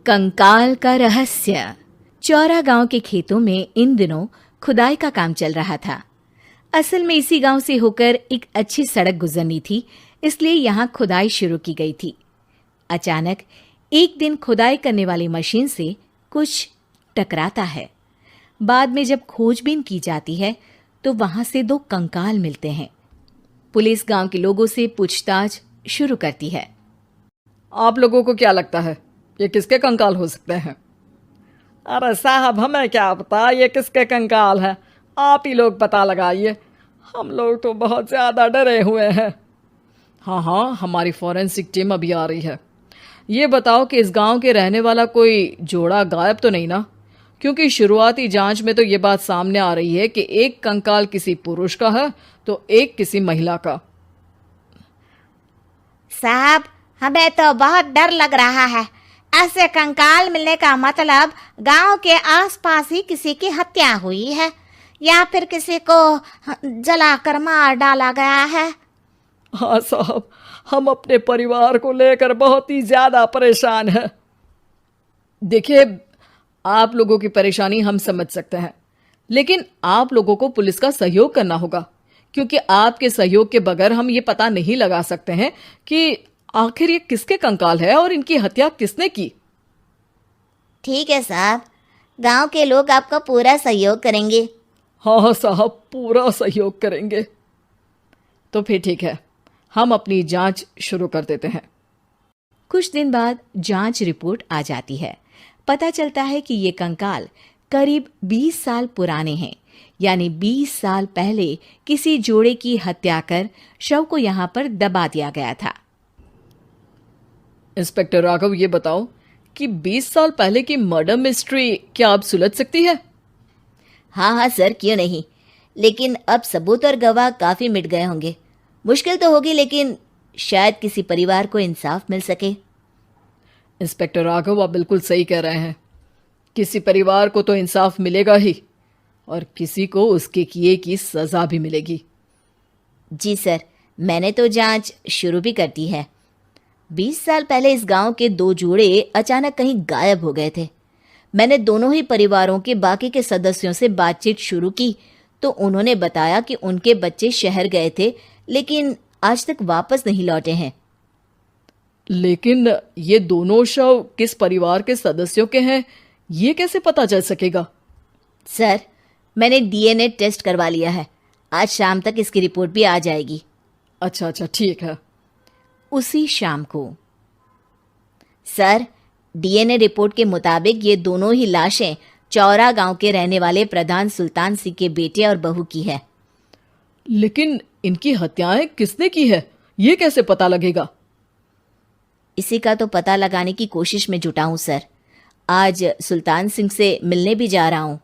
कंकाल का रहस्य। चौरा गांव के खेतों में इन दिनों खुदाई का काम चल रहा था। असल में इसी गांव से होकर एक अच्छी सड़क गुजरनी थी, इसलिए यहाँ खुदाई शुरू की गई थी। अचानक एक दिन खुदाई करने वाली मशीन से कुछ टकराता है। बाद में जब खोजबीन की जाती है तो वहां से 2 कंकाल मिलते हैं। पुलिस गांव के लोगों से पूछताछ शुरू करती है। आप लोगों को क्या लगता है ये किसके कंकाल हो सकते हैं? अरे साहब, हमें क्या पता ये किसके कंकाल है, आप ही लोग पता लगाइए। हम लोग तो बहुत ज़्यादा डरे हुए हैं। हाँ, हमारी फॉरेंसिक टीम अभी आ रही है। ये बताओ कि इस गांव के रहने वाला कोई जोड़ा गायब तो नहीं ना? क्योंकि शुरुआती जांच में तो ये बात सामने आ रही है कि एक कंकाल किसी पुरुष का है तो एक किसी महिला का। साहब, हमें तो बहुत डर लग रहा है। ऐसे कंकाल मिलने का मतलब गांव के आसपास ही किसी की हत्या हुई है या फिर किसी को जलाकर मार डाला गया है। हाँ साहब, हम अपने परिवार को लेकर बहुत ही ज़्यादा परेशान हैं। देखिए, आप लोगों की परेशानी हम समझ सकते हैं, लेकिन आप लोगों को पुलिस का सहयोग करना होगा, क्योंकि आपके सहयोग के बगैर हम ये पता नहीं लगा सकते हैं कि आखिर ये किसके कंकाल है और इनकी हत्या किसने की। ठीक है साहब, गांव के लोग आपका पूरा सहयोग करेंगे। हाँ साहब, पूरा सहयोग करेंगे। तो फिर ठीक है, हम अपनी जांच शुरू कर देते हैं। कुछ दिन बाद जांच रिपोर्ट आ जाती है। पता चलता है कि ये कंकाल करीब 20 साल पुराने हैं, यानी 20 साल पहले किसी जोड़े की हत्या कर शव को यहाँ पर दबा दिया गया था। इंस्पेक्टर राघव, ये बताओ कि 20 साल पहले की मर्डर मिस्ट्री क्या आप सुलझ सकती है? हाँ सर, क्यों नहीं। लेकिन अब सबूत और गवाह काफी मिट गए होंगे। मुश्किल तो होगी, लेकिन शायद किसी परिवार को इंसाफ मिल सके। इंस्पेक्टर राघव, आप बिल्कुल सही कह रहे हैं। किसी परिवार को तो इंसाफ मिलेगा ही, और किसी को उसके किए की सजा भी मिलेगी। जी सर, मैंने तो जांच शुरू भी कर दी है। 20 साल पहले इस गांव के 2 जोड़े अचानक कहीं गायब हो गए थे। मैंने दोनों ही परिवारों के बाकी के सदस्यों से बातचीत शुरू की तो उन्होंने बताया कि उनके बच्चे शहर गए थे, लेकिन आज तक वापस नहीं लौटे हैं। लेकिन ये दोनों शव किस परिवार के सदस्यों के हैं, ये कैसे पता चल सकेगा? सर, मैंने डीएनए टेस्ट करवा लिया है। आज शाम तक इसकी रिपोर्ट भी आ जाएगी। अच्छा, ठीक है। उसी शाम को सर, डीएनए रिपोर्ट के मुताबिक ये दोनों ही लाशें चौरा गांव के रहने वाले प्रधान सुल्तान सिंह के बेटे और बहू की है। लेकिन इनकी हत्याएं किसने की है, ये कैसे पता लगेगा? इसी का तो पता लगाने की कोशिश में जुटा हूं सर। आज सुल्तान सिंह से मिलने भी जा रहा हूं।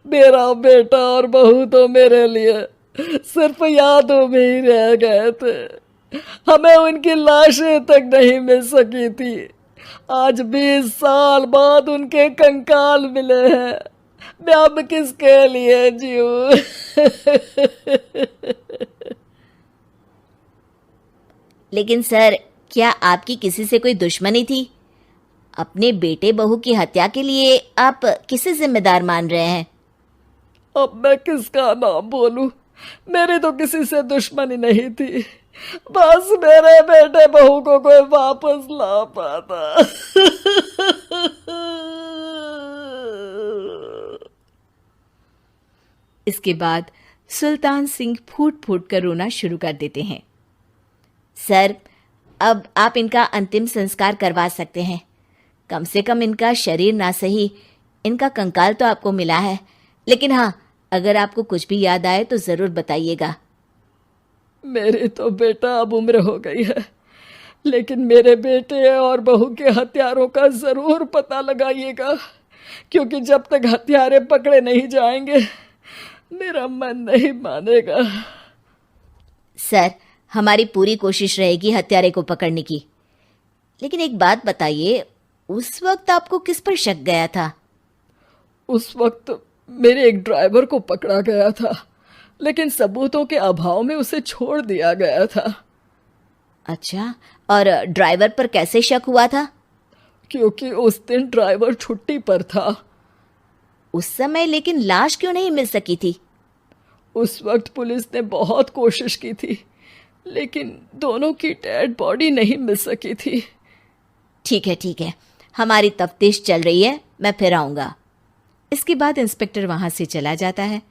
मेरा बेटा और बहू तो मेरे लिए सिर्फ यादों में ही रह गए थे। हमें उनकी लाशें तक नहीं मिल सकी थी। आज 20 साल बाद उनके कंकाल मिले हैं। मैं अब किसके लिए जीऊं? लेकिन सर, क्या आपकी किसी से कोई दुश्मनी थी? अपने बेटे बहू की हत्या के लिए आप किसे जिम्मेदार मान रहे हैं? अब मैं किसका नाम बोलूं? मेरी तो किसी से दुश्मनी नहीं थी, बस मेरे बेटे बहू को कोई वापस ला पाता। इसके बाद सुल्तान सिंह फूट फूट कर रोना शुरू कर देते हैं। सर, अब आप इनका अंतिम संस्कार करवा सकते हैं। कम से कम इनका शरीर ना सही, इनका कंकाल तो आपको मिला है। लेकिन हाँ, अगर आपको कुछ भी याद आए तो ज़रूर बताइएगा। मेरी तो बेटा अब उम्र हो गई है, लेकिन मेरे बेटे और बहू के हत्यारों का ज़रूर पता लगाइएगा, क्योंकि जब तक हत्यारे पकड़े नहीं जाएंगे मेरा मन नहीं मानेगा। सर, हमारी पूरी कोशिश रहेगी हत्यारे को पकड़ने की। लेकिन एक बात बताइए, उस वक्त आपको किस पर शक गया था? उस वक्त मेरे एक ड्राइवर को पकड़ा गया था, लेकिन सबूतों के अभाव में उसे छोड़ दिया गया था। अच्छा, और ड्राइवर पर कैसे शक हुआ था? क्योंकि उस दिन ड्राइवर छुट्टी पर था। उस समय लेकिन लाश क्यों नहीं मिल सकी थी? उस वक्त पुलिस ने बहुत कोशिश की थी, लेकिन दोनों की डेड बॉडी नहीं मिल सकी थी। ठीक है, हमारी तफ्तीश चल रही है, मैं फिर आऊँगा। इसके बाद इंस्पेक्टर वहां से चला जाता है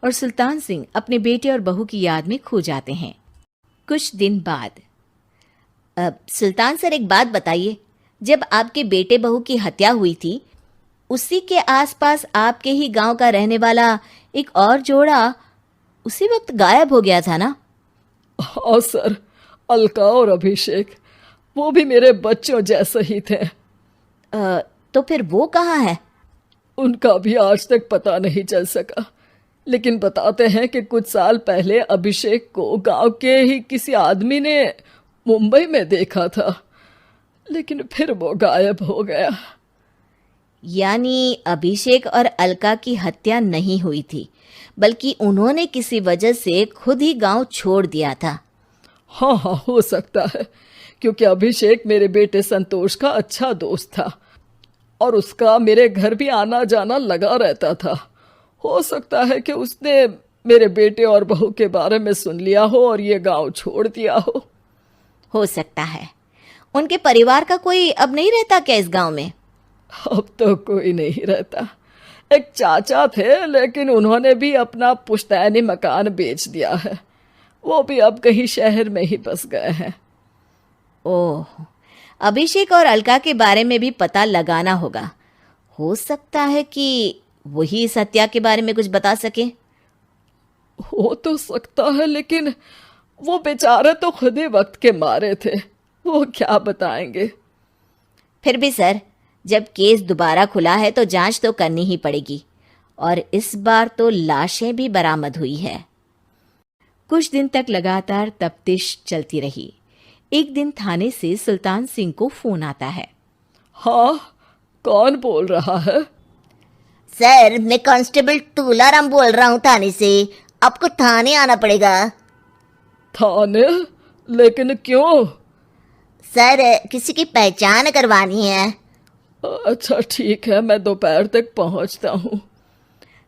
और सुल्तान सिंह अपने बेटे और बहू की याद में खो जाते हैं। कुछ दिन बाद सुल्तान सर, एक बात बताइए, जब आपके बेटे बहू की हत्या हुई थी, उसी के आसपास आपके ही गांव का रहने वाला एक और जोड़ा उसी वक्त गायब हो गया था ना? हाँ सर, अलका और अभिषेक, वो भी मेरे बच्चों जैसे ही थे। तो फिर वो कहाँ है? उनका भी आज तक पता नहीं चल सका, लेकिन बताते हैं कि कुछ साल पहले अभिषेक को गांव के ही किसी आदमी ने मुंबई में देखा था, लेकिन फिर वो गायब हो गया। यानी अभिषेक और अलका की हत्या नहीं हुई थी, बल्कि उन्होंने किसी वजह से खुद ही गांव छोड़ दिया था। हाँ, हो सकता है, क्योंकि अभिषेक मेरे बेटे संतोष का अच्छा दोस्त था और उसका मेरे घर भी आना जाना लगा रहता था। हो सकता है कि उसने मेरे बेटे और बहू के बारे में सुन लिया हो और ये गांव छोड़ दिया हो सकता है। उनके परिवार का कोई अब नहीं रहता क्या इस गांव में? अब तो कोई नहीं रहता। एक चाचा थे, लेकिन उन्होंने भी अपना पुश्तैनी मकान बेच दिया है। वो भी अब कहीं शहर में ही बस गए हैं। ओह, अभिषेक और अलका के बारे में भी पता लगाना होगा। हो सकता है कि वही इस हत्या के बारे में कुछ बता सके। हो तो सकता है, लेकिन वो बेचारे तो खुद ही वक्त के मारे थे, वो क्या बताएंगे। फिर भी सर, जब केस दोबारा खुला है तो जांच तो करनी ही पड़ेगी, और इस बार तो लाशें भी बरामद हुई है। कुछ दिन तक लगातार तफ्तीश चलती रही। एक दिन थाने से सुल्तान सिंह को फोन आता है। हाँ, कौन बोल रहा है? सर, मैं कांस्टेबल तुलाराम बोल रहा हूँ थाने से। आपको थाने आना पड़ेगा। थाने? लेकिन क्यों? सर, किसी की पहचान करवानी है। अच्छा ठीक है, मैं दोपहर तक पहुंचता हूँ।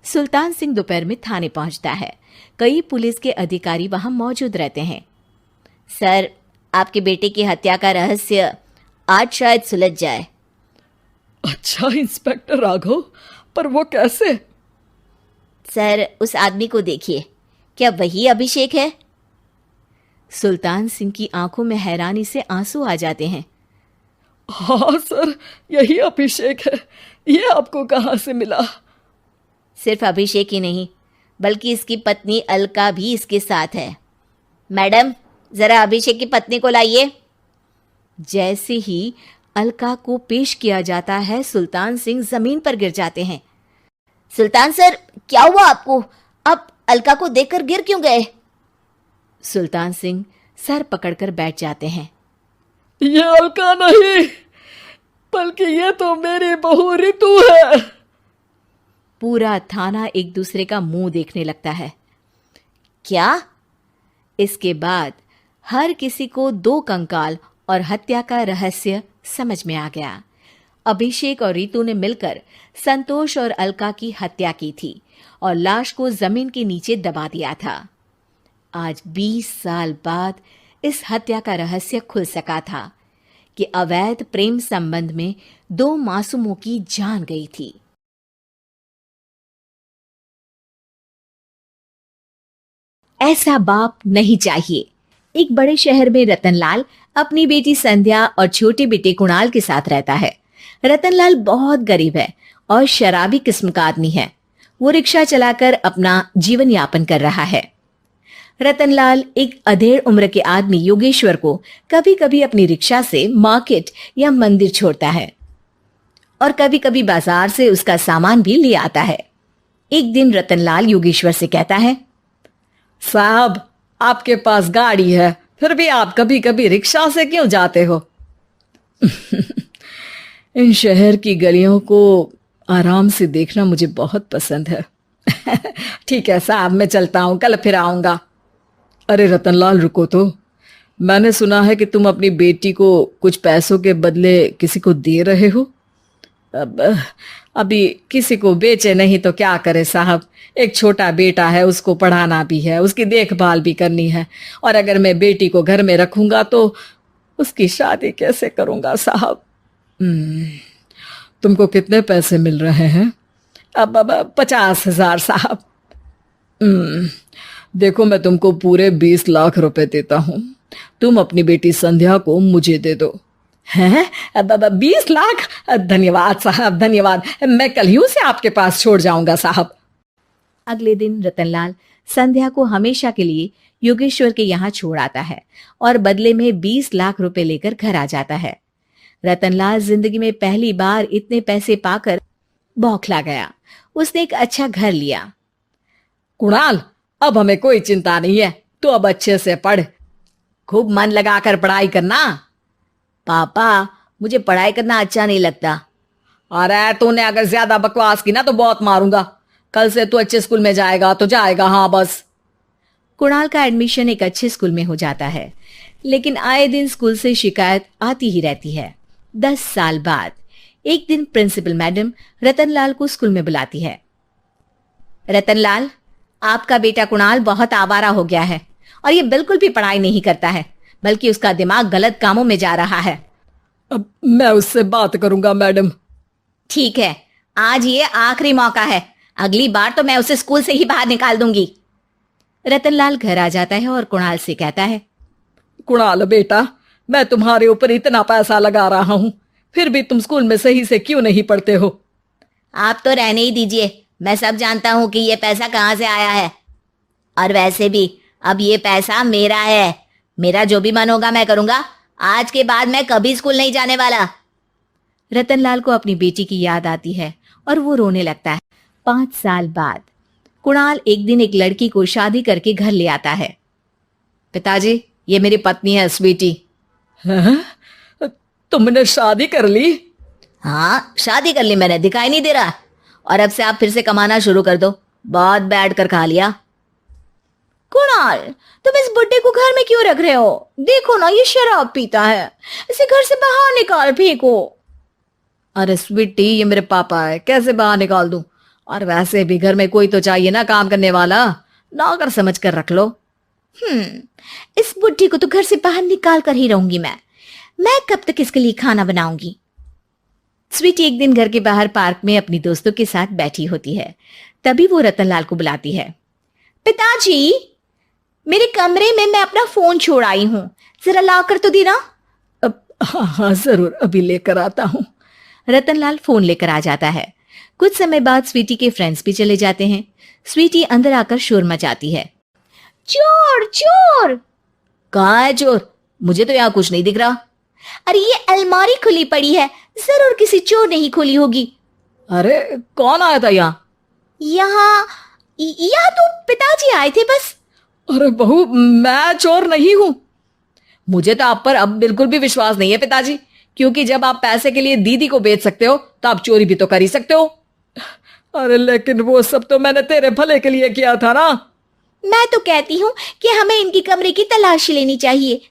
सुल्तान सिंह दोपहर में थाने पहुंचता है। कई पुलिस के अधिकारी वहां मौजूद रहते हैं। सर, आपके बेटे की हत्या का रहस्य आज शायद सुलझ जाए। अच्छा इंस्पेक्टर राघव, पर वो कैसे? सर, उस आदमी को देखिए, क्या वही अभिषेक है? सुल्तान सिंह की आंखों में हैरानी से आंसू आ जाते हैं। हाँ सर, यही अभिषेक है। ये आपको कहाँ से मिला? सिर्फ अभिषेक ही नहीं, बल्कि इसकी पत्नी अलका भी इसके साथ है। मैडम, जरा अभिषेक की पत्नी को लाइए। जैसे ही अलका को पेश किया जाता है, सुल्तान सिंह जमीन पर गिर जाते हैं। सुल्तान सर, क्या हुआ आपको? आप अलका को देखकर गिर क्यों गए? सुल्तान सिंह सर पकड़कर बैठ जाते हैं। ये अलका नहीं, बल्कि ये तो मेरी बहू रितु है। पूरा थाना एक दूसरे का मुंह देखने लगता है। क्या? इसके बाद हर किसी को दो कंकाल और हत्या का रहस्य समझ में आ गया। अभिषेक और रितु ने मिलकर संतोष और अलका की हत्या की थी और लाश को जमीन के नीचे दबा दिया था। आज 20 साल बाद इस हत्या का रहस्य खुल सका था कि अवैध प्रेम संबंध में 2 मासूमों की जान गई थी। ऐसा बाप नहीं चाहिए। एक बड़े शहर में रतनलाल अपनी बेटी संध्या और छोटे बेटे कुणाल के साथ रहता है। रतनलाल बहुत गरीब है और शराबी किस्म का आदमी है। वो रिक्शा चलाकर अपना जीवन यापन कर रहा है। रतनलाल एक अधेड़ उम्र के आदमी योगेश्वर को कभी कभी अपनी रिक्शा से मार्केट या मंदिर छोड़ता है और कभी कभी बाजार से उसका सामान भी ले आता है। एक दिन रतनलाल योगेश्वर से कहता है, साहब, आपके पास गाड़ी है, फिर भी आप कभी कभी रिक्शा से क्यों जाते हो? इन शहर की गलियों को आराम से देखना मुझे बहुत पसंद है। ठीक है साहब, मैं चलता हूँ, कल फिर आऊंगा। अरे रतनलाल रुको तो, मैंने सुना है कि तुम अपनी बेटी को कुछ पैसों के बदले किसी को दे रहे हो। अब अभी किसी को बेचे नहीं तो क्या करे साहब। एक छोटा बेटा है, उसको पढ़ाना भी है, उसकी देखभाल भी करनी है, और अगर मैं बेटी को घर में रखूंगा तो उसकी शादी कैसे करूंगा साहब। तुमको कितने पैसे मिल रहे हैं? अब 50,000 साहब। देखो, मैं तुमको पूरे 20 लाख रुपए देता हूँ। तुम अपनी बेटी संध्या को मुझे दे दो। हैं? अब 20 लाख? धन्यवाद साहब, धन्यवाद। मैं कल ही उसे आपके पास छोड़ जाऊंगा साहब। अगले दिन रतनलाल संध्या को हमेशा के लिए योगेश्वर के यहाँ छोड़ आता है और बदले में 20 लाख रुपए लेकर घर आ जाता है। रतनलाल जिंदगी में पहली बार इतने पैसे पाकर बौखला गया। उसने एक अच्छा घर लिया। कुणाल, अब हमें कोई चिंता नहीं है, तो अब अच्छे से पढ़, खूब मन लगाकर पढ़ाई करना। पापा, मुझे पढ़ाई करना अच्छा नहीं लगता। अरे तूने अगर ज्यादा बकवास की ना तो बहुत मारूंगा। कल से तू अच्छे स्कूल में जाएगा तो जाएगा, हाँ बस। कुणाल का एडमिशन एक अच्छे स्कूल में हो जाता है, लेकिन आए दिन स्कूल से शिकायत आती ही रहती है। 10 साल बाद एक दिन प्रिंसिपल मैडम रतनलाल को स्कूल में बुलाती है। रतनलाल, आपका बेटा कुणाल बहुत आवारा हो गया है और ये बिल्कुल भी पढ़ाई नहीं करता है, बल्कि उसका दिमाग गलत कामों में जा रहा है। अब मैं उससे बात करूंगा मैडम। ठीक है, आज ये आखिरी मौका है, अगली बार तो मैं उसे स्कूल से ही बाहर निकाल दूंगी। रतनलाल घर आ जाता है और कुणाल से कहता है, कुणाल बेटा, मैं तुम्हारे ऊपर इतना पैसा लगा रहा हूं, फिर भी तुम स्कूल में सही से क्यों नहीं पढ़ते हो? आप तो रहने ही दीजिए, मैं सब जानता हूं कि ये पैसा कहाँ से आया है। और वैसे भी अब ये पैसा मेरा है, मेरा जो भी मन होगा मैं करूंगा। आज के बाद मैं कभी स्कूल नहीं जाने वाला। रतनलाल को अपनी बेटी की याद आती है और वो रोने लगता है। 5 साल बाद कुणाल एक दिन एक लड़की को शादी करके घर ले आता है। पिताजी, ये मेरी पत्नी है स्वीटी। हैं? तुमने शादी कर ली? हाँ, शादी कर ली मैंने, दिखाई नहीं दे रहा। और अब से आप फिर से कमाना शुरू कर दो, बहुत बैठ कर खा लिया। कुणाल, तुम इस बुड्ढे को घर में क्यों रख रहे हो? देखो ना, ये शराब पीता है, इसे घर से बाहर निकाल फेंको। अरे स्वीटी, ये मेरे पापा है, कैसे बाहर निकाल दूं? और वैसे भी घर में कोई तो चाहिए ना काम करने वाला, नौकर समझ कर रख लो। इस बुड्ढी को तो घर से बाहर निकाल कर ही रहूंगी मैं कब तक इसके लिए खाना बनाऊंगी? स्वीटी एक दिन घर के बाहर पार्क में अपनी दोस्तों के साथ बैठी होती है। तभी वो रतनलाल को बुलाती है। पिताजी, मेरे कमरे में मैं अपना फोन छोड़ आई हूं, जरा ला कर तो देना। हाँ जरूर, अभी लेकर आता हूँ। रतनलाल फोन लेकर आ जाता है। कुछ समय बाद स्वीटी के फ्रेंड्स भी चले जाते हैं। स्वीटी अंदर आकर शोर मचाती है। चोर चोर! कहाँ है चोर? मुझे तो यहाँ कुछ नहीं दिख रहा। अरे ये अलमारी खुली पड़ी है, जरूर किसी चोर ने ही खोली होगी। अरे कौन आया था यहाँ? यहाँ तो पिताजी आए थे बस। अरे बहू, मैं चोर नहीं हूं। मुझे तो आप पर अब बिल्कुल भी विश्वास नहीं है पिताजी, क्योंकि जब आप पैसे के लिए दीदी को बेच सकते हो तो आप चोरी भी तो कर ही सकते हो। अरे लेकिन वो सब तो मैंने तेरे भले के लिए किया था ना। मैं तो कहती हूँ कि हमें इनकी कमरे की तलाशी लेनी चाहिए।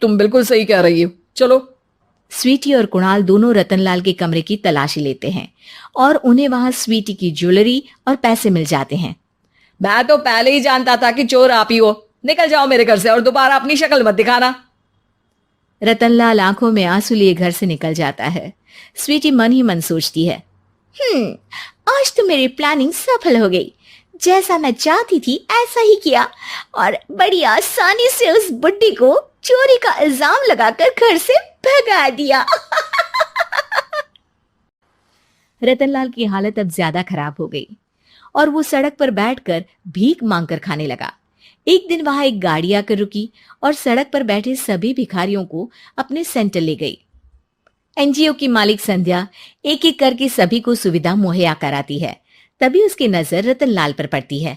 तुम बिल्कुल सही कह रही हो, चलो। स्वीटी और कुणाल दोनों रतनलाल के कमरे की तलाशी लेते हैं और उन्हें वहां स्वीटी की ज्वेलरी और पैसे मिल जाते हैं। मैं तो पहले ही जानता था कि चोर आप ही हो। निकल जाओ मेरे घर से और दोबारा अपनी शक्ल मत दिखाना। रतनलाल आंखों में आंसू लिए घर से निकल जाता है। स्वीटी मन ही मन सोचती है, आज तो मेरी प्लानिंग सफल हो गई। जैसा मैं चाहती थी ऐसा ही किया और बड़ी आसानी से उस बुड्ढी को चोरी का इल्जाम लगाकर घर से भगा दिया। रतनलाल की हालत अब ज्यादा खराब हो गई और वो सड़क पर बैठकर भीख मांगकर खाने लगा। एक दिन वहां एक गाड़ी आकर रुकी और सड़क पर बैठे सभी भिखारियों को अपने सेंटर ले गई। एनजीओ की मालिक संध्या एक एक करके सभी को सुविधा मुहैया कराती है। तभी उसकी नजर रतनलाल पर पड़ती है।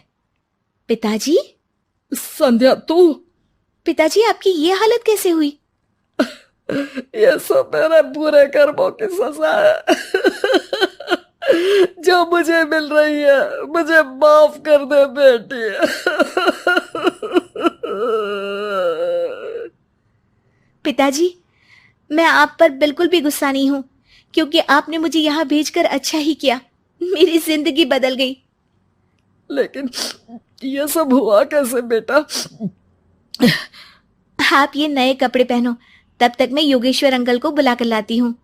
पिताजी? संध्या, तू? पिताजी, आपकी ये हालत कैसे हुई? ये सब मेरे बुरे कर्मों की सजा है जो मुझे मिल रही है। मुझे माफ कर दे बेटी। पिताजी, मैं आप पर बिल्कुल भी गुस्सा नहीं हूं, क्योंकि आपने मुझे यहाँ भेजकर अच्छा ही किया। मेरी जिंदगी बदल गई। लेकिन ये सब हुआ कैसे बेटा? आप ये नए कपड़े पहनो, तब तक मैं योगेश्वर अंकल को बुला कर लाती हूँ।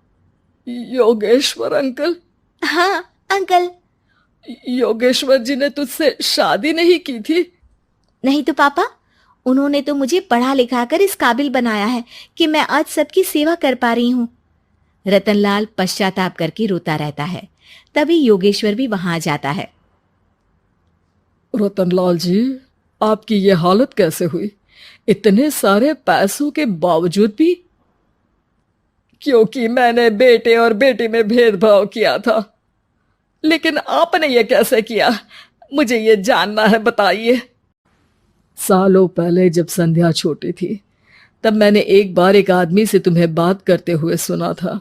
योगेश्वर अंकल? हाँ अंकल। योगेश्वर जी ने तुझसे शादी नहीं की थी? नहीं तो पापा, उन्होंने तो मुझे पढ़ा लिखा कर इस काबिल बनाया है कि मैं आज सबकी सेवा कर पा रही हूँ। रतनलाल पश्चाताप करके रोता रहता है। तभी योगेश्वर भी वहां आ जाता है। रतनलाल जी, आपकी ये हालत कैसे हुई? इतने सारे पैसों के बावजूद भी? क्योंकि मैंने बेटे और बेटी में भेदभाव किया था। लेकिन आपने ये कैसे किया? मुझे ये जानना है, बताइए। सालों पहले जब संध्या छोटी थी, तब मैंने एक बार एक आदमी से तुम्हें बात करते हुए सुना था,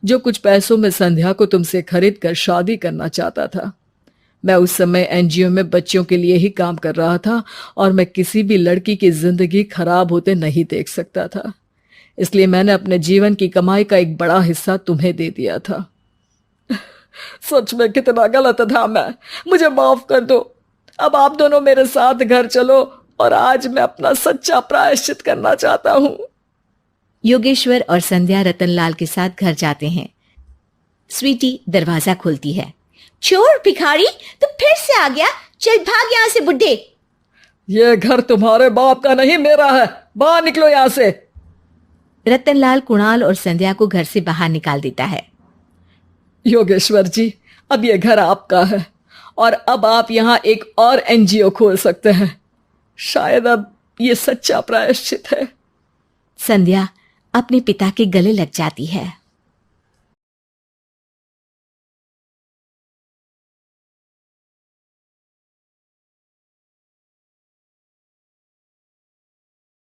जो कुछ पैसों में संध्या को तुमसे खरीद कर शादी करना चाहता था। मैं उस समय एनजीओ में बच्चों के लिए ही काम कर रहा था और मैं किसी भी लड़की की जिंदगी खराब होते नहीं देख सकता था। इसलिए मैंने अपने जीवन की कमाई का एक बड़ा हिस्सा तुम्हें दे दिया था। सच में कितना गलत था मैं। मुझे माफ कर दो। अब आप दोनों मेरे साथ घर चलो और आज मैं अपना सच्चा प्रायश्चित करना चाहता हूँ। योगेश्वर और संध्या रतनलाल के साथ घर जाते हैं। स्वीटी दरवाजा खोलती है। चोर भिखारी, तू फिर से आ गया? चल भाग यहाँ से बुड्ढे। ये घर तुम्हारे बाप का नहीं, मेरा है। बाहर निकलो यहाँ से। रतनलाल कुणाल और संध्या को घर से बाहर निकाल देता है। योगेश्वर जी, अब ये घर आपका है और अब आप यहाँ एक और एनजीओ खोल सकते हैं। शायद अब ये सच्चा प्रायश्चित है। संध्या अपने पिता के गले लग जाती है।